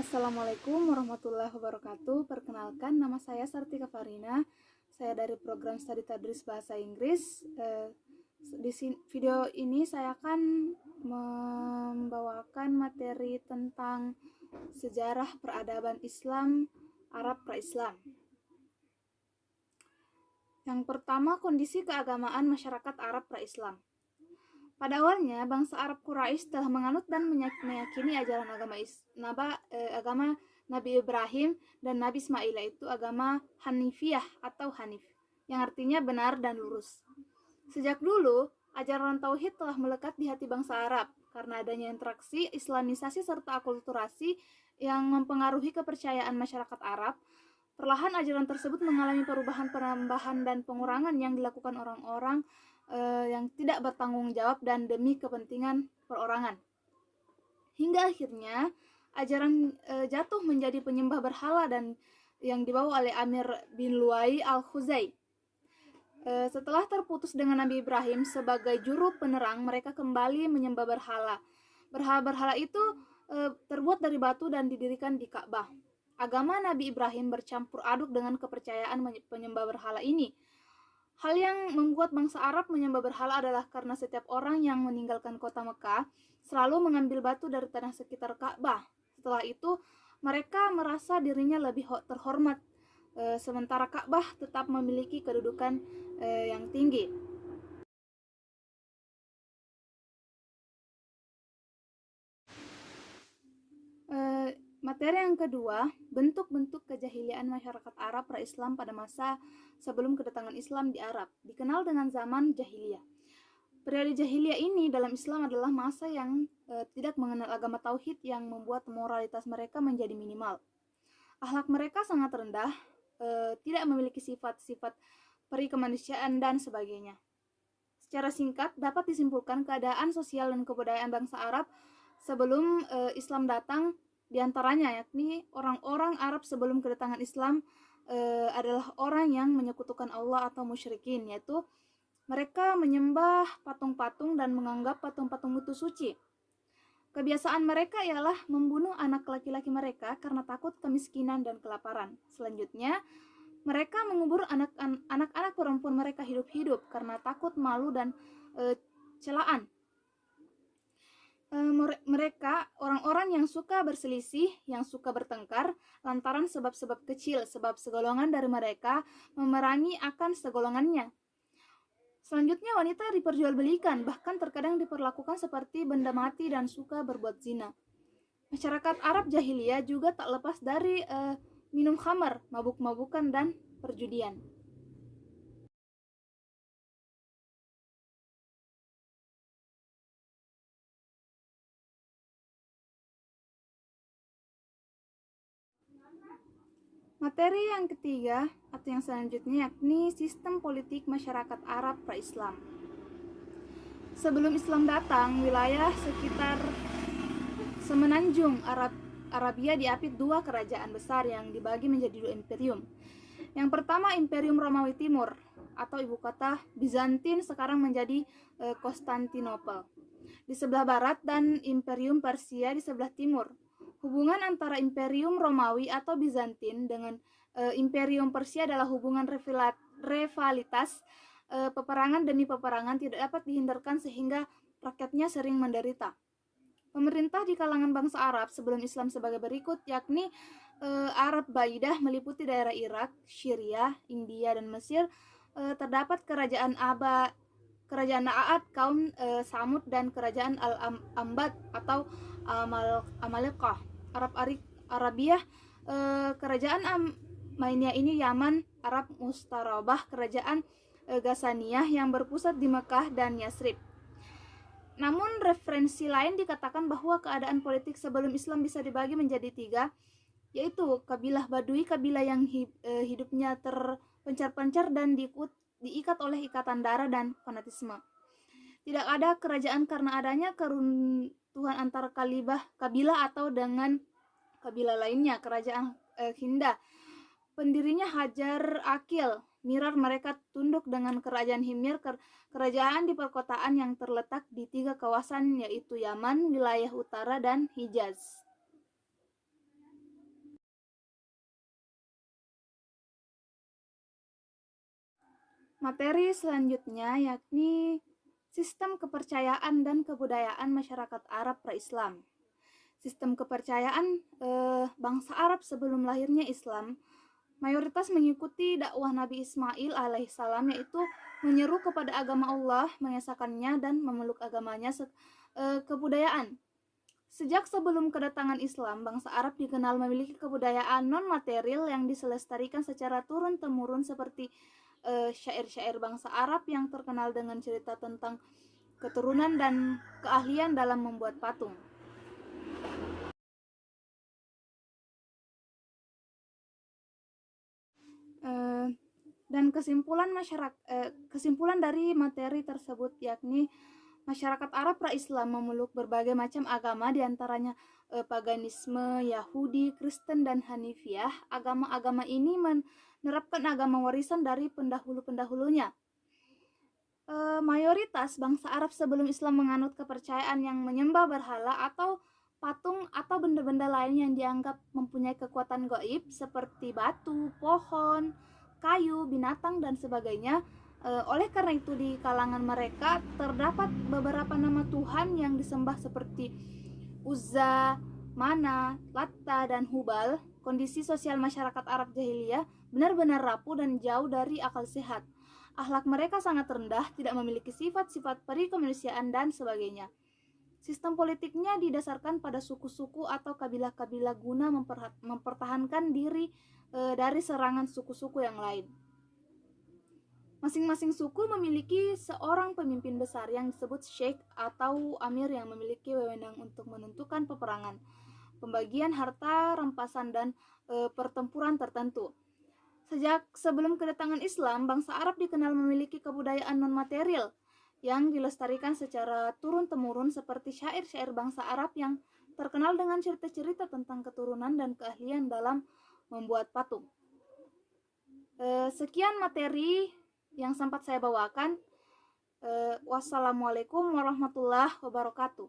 Assalamualaikum warahmatullahi wabarakatuh. Perkenalkan, nama saya Sartika Farina. Saya dari program Studi Tadris Bahasa Inggris. Di video ini saya akan membawakan materi tentang sejarah peradaban Islam Arab pra-Islam. Yang pertama, kondisi keagamaan masyarakat Arab pra-Islam. Pada awalnya, bangsa Arab Quraisy telah menganut dan meyakini ajaran agama Nabi Ibrahim dan Nabi Ismail, yaitu agama Hanifiyah atau Hanif, yang artinya benar dan lurus. Sejak dulu, ajaran Tauhid telah melekat di hati bangsa Arab karena adanya interaksi, Islamisasi, serta akulturasi yang mempengaruhi kepercayaan masyarakat Arab. Perlahan ajaran tersebut mengalami perubahan, penambahan, dan pengurangan yang dilakukan orang-orang yang tidak bertanggung jawab dan demi kepentingan perorangan. Hingga akhirnya ajaran jatuh menjadi penyembah berhala dan yang dibawa oleh Amir bin Luai al-Khuzai. Setelah terputus dengan Nabi Ibrahim sebagai juru penerang, mereka kembali menyembah berhala. Berhala-berhala itu terbuat dari batu dan didirikan di Ka'bah. Agama Nabi Ibrahim bercampur aduk dengan kepercayaan penyembah berhala ini. Hal yang membuat bangsa Arab menyembah berhala adalah karena setiap orang yang meninggalkan kota Mekah selalu mengambil batu dari tanah sekitar Ka'bah. Setelah itu, mereka merasa dirinya lebih terhormat, sementara Ka'bah tetap memiliki kedudukan yang tinggi. Materi yang kedua, bentuk-bentuk kejahiliaan masyarakat Arab pra-Islam pada masa sebelum kedatangan Islam di Arab, dikenal dengan zaman jahiliyah. Periode jahiliyah ini dalam Islam adalah masa yang tidak mengenal agama tauhid yang membuat moralitas mereka menjadi minimal. Akhlak mereka sangat rendah, tidak memiliki sifat-sifat peri kemanusiaan dan sebagainya. Secara singkat, dapat disimpulkan keadaan sosial dan kebudayaan bangsa Arab sebelum Islam datang, diantaranya yakni orang-orang Arab sebelum kedatangan Islam adalah orang yang menyekutukan Allah atau musyrikin, yaitu mereka menyembah patung-patung dan menganggap patung-patung itu suci. Kebiasaan mereka ialah membunuh anak laki-laki mereka karena takut kemiskinan dan kelaparan. Selanjutnya, mereka mengubur anak-anak perempuan mereka hidup-hidup karena takut malu dan celaan. Mereka orang-orang yang suka berselisih, yang suka bertengkar lantaran sebab-sebab kecil, sebab segolongan dari mereka memerangi akan segolongannya. Selanjutnya, wanita diperjualbelikan, bahkan terkadang diperlakukan seperti benda mati dan suka berbuat zina. Masyarakat Arab jahiliyah juga tak lepas dari minum khamar, mabuk-mabukan, dan perjudian. Materi yang ketiga atau yang selanjutnya yakni sistem politik masyarakat Arab pra-Islam. Sebelum Islam datang, wilayah sekitar semenanjung Arabia diapit dua kerajaan besar yang dibagi menjadi dua imperium. Yang pertama, Imperium Romawi Timur atau ibu kota Bizantin sekarang menjadi Konstantinopel di sebelah barat dan Imperium Persia di sebelah timur. Hubungan antara Imperium Romawi atau Bizantin dengan Imperium Persia adalah hubungan rivalitas. Peperangan demi peperangan tidak dapat dihindarkan sehingga rakyatnya sering menderita. Pemerintah di kalangan bangsa Arab sebelum Islam sebagai berikut, yakni Arab Baidah meliputi daerah Irak, Syria, India, dan Mesir. Terdapat kerajaan A'ad, kaum Samud, dan kerajaan Al-Ambad atau Amalekah. Arabiah, kerajaan mainnya ini Yaman, Arab Mustarabah, kerajaan Ghasaniyah yang berpusat di Mekah dan Yasrib. Namun referensi lain dikatakan bahwa keadaan politik sebelum Islam bisa dibagi menjadi tiga, yaitu kabilah Badui, kabilah yang hidupnya terpencar-pencar dan diikat oleh ikatan darah dan fanatisme. Tidak ada kerajaan karena adanya keruntuhan antara kabilah atau dengan kabilah lainnya. Kerajaan Hinda, pendirinya Hajar Akil, Mirar, mereka tunduk dengan kerajaan Himyar, kerajaan di perkotaan yang terletak di tiga kawasan yaitu Yaman, wilayah utara, dan Hijaz. Materi selanjutnya yakni sistem kepercayaan dan kebudayaan masyarakat Arab pra-Islam. Sistem kepercayaan bangsa Arab sebelum lahirnya Islam mayoritas mengikuti dakwah Nabi Ismail alaihissalam, yaitu menyeru kepada agama Allah, mengesahkannya dan memeluk agamanya. Kebudayaan. Sejak sebelum kedatangan Islam, bangsa Arab dikenal memiliki kebudayaan non-material yang diselestarikan secara turun-temurun seperti syair-syair bangsa Arab yang terkenal dengan cerita tentang keturunan dan keahlian dalam membuat patung. Dan kesimpulan dari materi tersebut yakni masyarakat Arab pra-Islam memeluk berbagai macam agama, diantaranya paganisme, Yahudi, Kristen, dan Hanifiyah. Agama-agama ini menerapkan agama warisan dari pendahulu-pendahulunya. Mayoritas bangsa Arab sebelum Islam menganut kepercayaan yang menyembah berhala atau patung atau benda-benda lain yang dianggap mempunyai kekuatan gaib seperti batu, pohon, kayu, binatang, dan sebagainya. Oleh karena itu di kalangan mereka terdapat beberapa nama Tuhan yang disembah seperti Uzza, Mana, Latta, dan Hubal. Kondisi sosial masyarakat Arab jahiliyah benar-benar rapuh dan jauh dari akal sehat. Akhlak mereka sangat rendah, tidak memiliki sifat-sifat peri kemanusiaan, dan sebagainya. Sistem politiknya didasarkan pada suku-suku atau kabilah-kabilah guna mempertahankan diri dari serangan suku-suku yang lain. Masing-masing suku memiliki seorang pemimpin besar yang disebut sheikh atau amir yang memiliki wewenang untuk menentukan peperangan, pembagian harta, rampasan, dan pertempuran tertentu. Sejak sebelum kedatangan Islam, bangsa Arab dikenal memiliki kebudayaan non-material yang dilestarikan secara turun-temurun seperti syair-syair bangsa Arab yang terkenal dengan cerita-cerita tentang keturunan dan keahlian dalam membuat patung. Sekian materi yang sempat saya bawakan. Wassalamualaikum warahmatullahi wabarakatuh.